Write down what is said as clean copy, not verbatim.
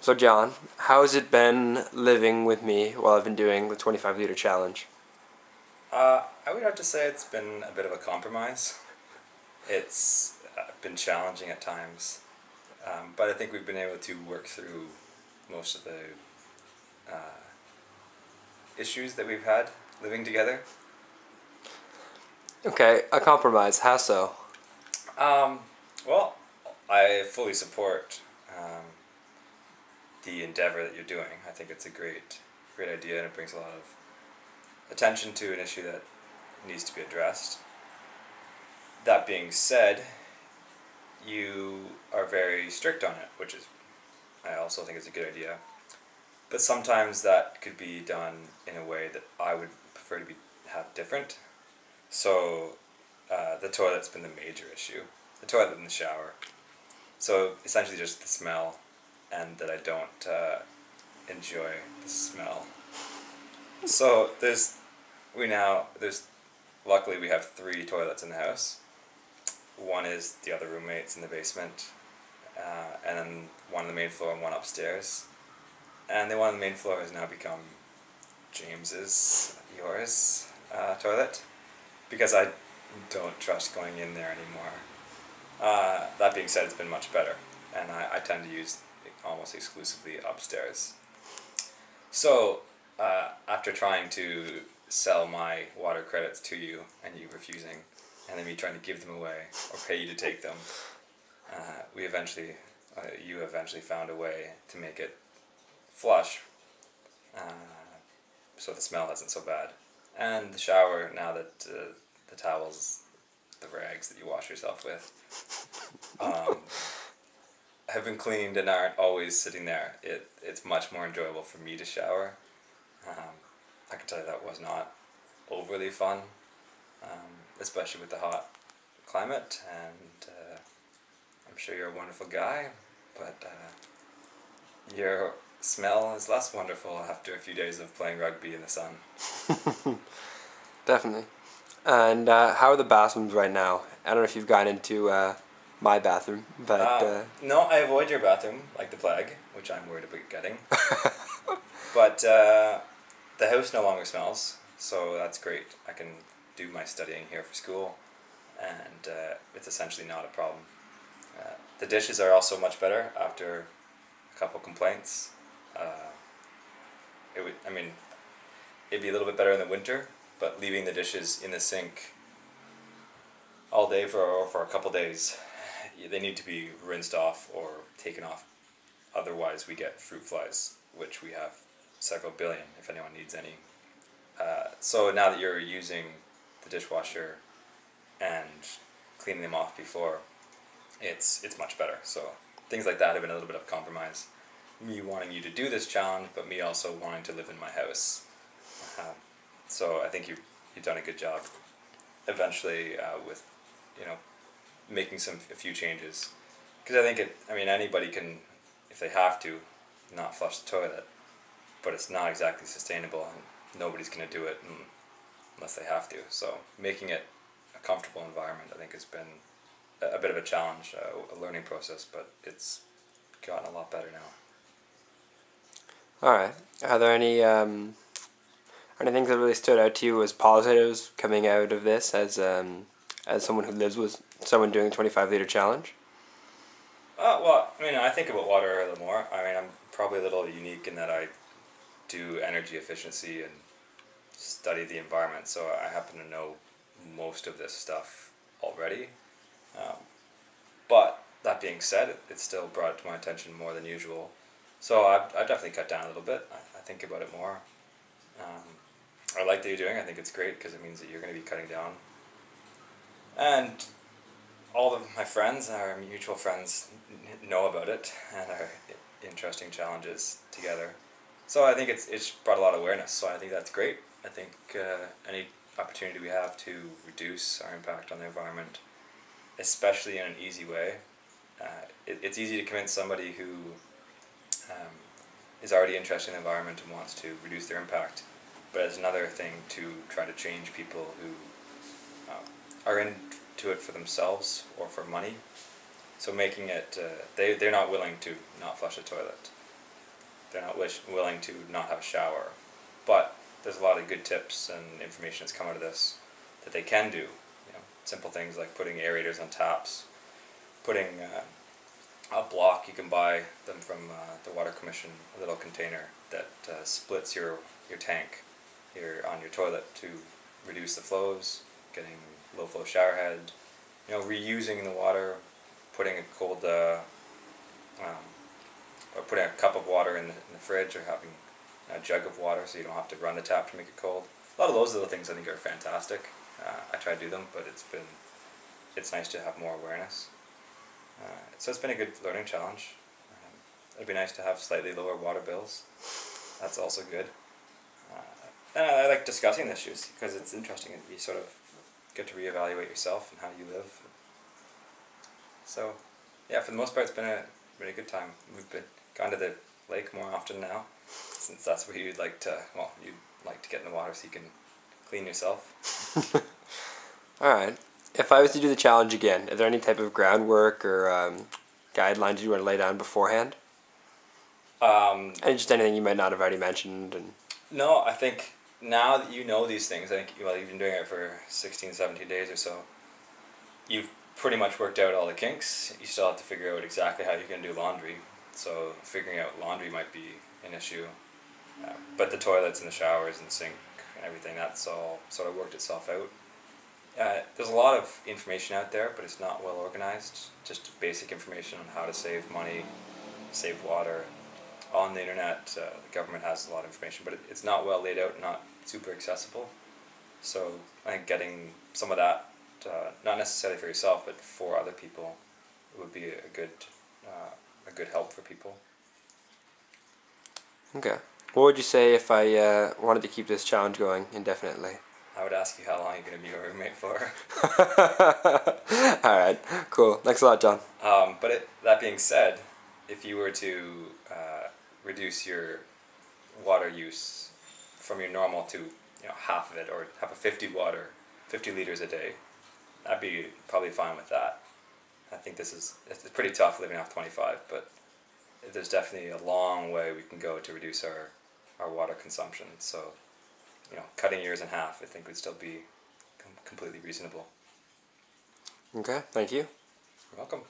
So John, how has it been living with me while I've been doing the 25 liter challenge? I would have to say it's been a bit of a compromise. It's been challenging at times, but I think we've been able to work through most of the uh, issues that we've had living together. Okay, a compromise. How so? Um, well, I fully support the endeavor that you're doing. I think it's a great idea, and it brings a lot of attention to an issue that needs to be addressed. That being said, you are very strict on it, which is I also think is a good idea. But sometimes that could be done in a way that I would prefer to be have different. So the toilet's been the major issue. The toilet and the shower. So essentially just the smell, and that I don't enjoy the smell. So there's luckily we have three toilets in the house. One is the other roommates in the basement, and then one on the main floor and one upstairs. And the one on the main floor has now become yours toilet, because I don't trust going in there anymore. That being said, it's been much better, and I tend to use it almost exclusively upstairs. So, after trying to sell my water credits to you and you refusing, and then me trying to give them away or pay you to take them, you eventually found a way to make it flush, so the smell isn't so bad. And the shower, now that the towels, the rags that you wash yourself with, have been cleaned and aren't always sitting there. It's much more enjoyable for me to shower. I can tell you that was not overly fun, especially with the hot climate, and I'm sure you're a wonderful guy, but your smell is less wonderful after a few days of playing rugby in the sun. Definitely. And how are the bathrooms right now? I don't know if you've gotten into my bathroom, but No, I avoid your bathroom like the plague, which I'm worried about getting. But the house no longer smells, so that's great. I can do my studying here for school, and it's essentially not a problem. The dishes are also much better after a couple complaints. It'd be a little bit better in the winter, but leaving the dishes in the sink all day for a couple days, they need to be rinsed off or taken off. Otherwise, we get fruit flies, which we have several billion if anyone needs any. So now that you're using the dishwasher and cleaning them off before, it's much better. So things like that have been a little bit of a compromise. Me wanting you to do this challenge, but me also wanting to live in my house. So I think you've done a good job. Eventually, with making a few changes, because I think anybody can, if they have to, not flush the toilet, but it's not exactly sustainable, and nobody's gonna do it unless they have to. So making it a comfortable environment, I think, has been a bit of a challenge, a learning process, but it's gotten a lot better now. all right. Are there anything that really stood out to you as positives coming out of this as someone who lives with someone doing a 25 liter challenge? Well, I think about water a little more. I'm probably a little unique in that I do energy efficiency and study the environment, so I happen to know most of this stuff already. But that being said, it still brought it to my attention more than usual. So I've definitely cut down a little bit. I think about it more. I like that you're doing. I think it's great because it means that you're going to be cutting down. And all of my friends, our mutual friends, know about it and our interesting challenges together. So I think it's brought a lot of awareness. So I think that's great. I think any opportunity we have to reduce our impact on the environment, especially in an easy way, it's easy to convince somebody who is already interested in the environment and wants to reduce their impact. But it's another thing to try to change people who are into it for themselves or for money. So making it, they're not willing to not flush a toilet. they're not willing to not have a shower. But there's a lot of good tips and information that's come out of this that they can do. You know, simple things like putting aerators on taps, putting a block. You can buy them from the Water Commission, a little container that splits your tank on your toilet to reduce the flows, getting low flow shower head, you know, reusing the water, putting a cold or putting a cup of water in the fridge, or having a jug of water so you don't have to run the tap to make it cold. A lot of those little things I think are fantastic. I try to do them, but it's nice to have more awareness. So it's been a good learning challenge. It'd be nice to have slightly lower water bills. That's also good. And I like discussing issues because it's interesting. You sort of get to reevaluate yourself and how you live. So, yeah, for the most part, it's been a really good time. We've gone to the lake more often now, since that's where you'd like to get in the water so you can clean yourself. Alright. If I was to do the challenge again, are there any type of groundwork or guidelines you want to lay down beforehand? And just anything you might not have already mentioned? No, I think now that you know these things, I think, well, you've been doing it for 16, 17 days or so, you've pretty much worked out all the kinks. You still have to figure out exactly how you're going to do laundry. So figuring out laundry might be an issue. But the toilets and the showers and the sink and everything, that's all sort of worked itself out. There's a lot of information out there, but it's not well organized. Just basic information on how to save money, save water. On the internet, the government has a lot of information, but it's not well laid out, not super accessible. So I think getting some of that, not necessarily for yourself, but for other people, would be a good help for people. Okay. What would you say if I wanted to keep this challenge going indefinitely? I would ask you how long you're going to be your roommate for. Alright, cool. Thanks a lot, John. But that being said, if you were to reduce your water use from your normal to half of it, or have a 50 liters a day, I'd be probably fine with that. I think it's pretty tough living off 25, but there's definitely a long way we can go to reduce our water consumption. So, cutting yours in half, I think, would still be completely reasonable. Okay, thank you. You're welcome.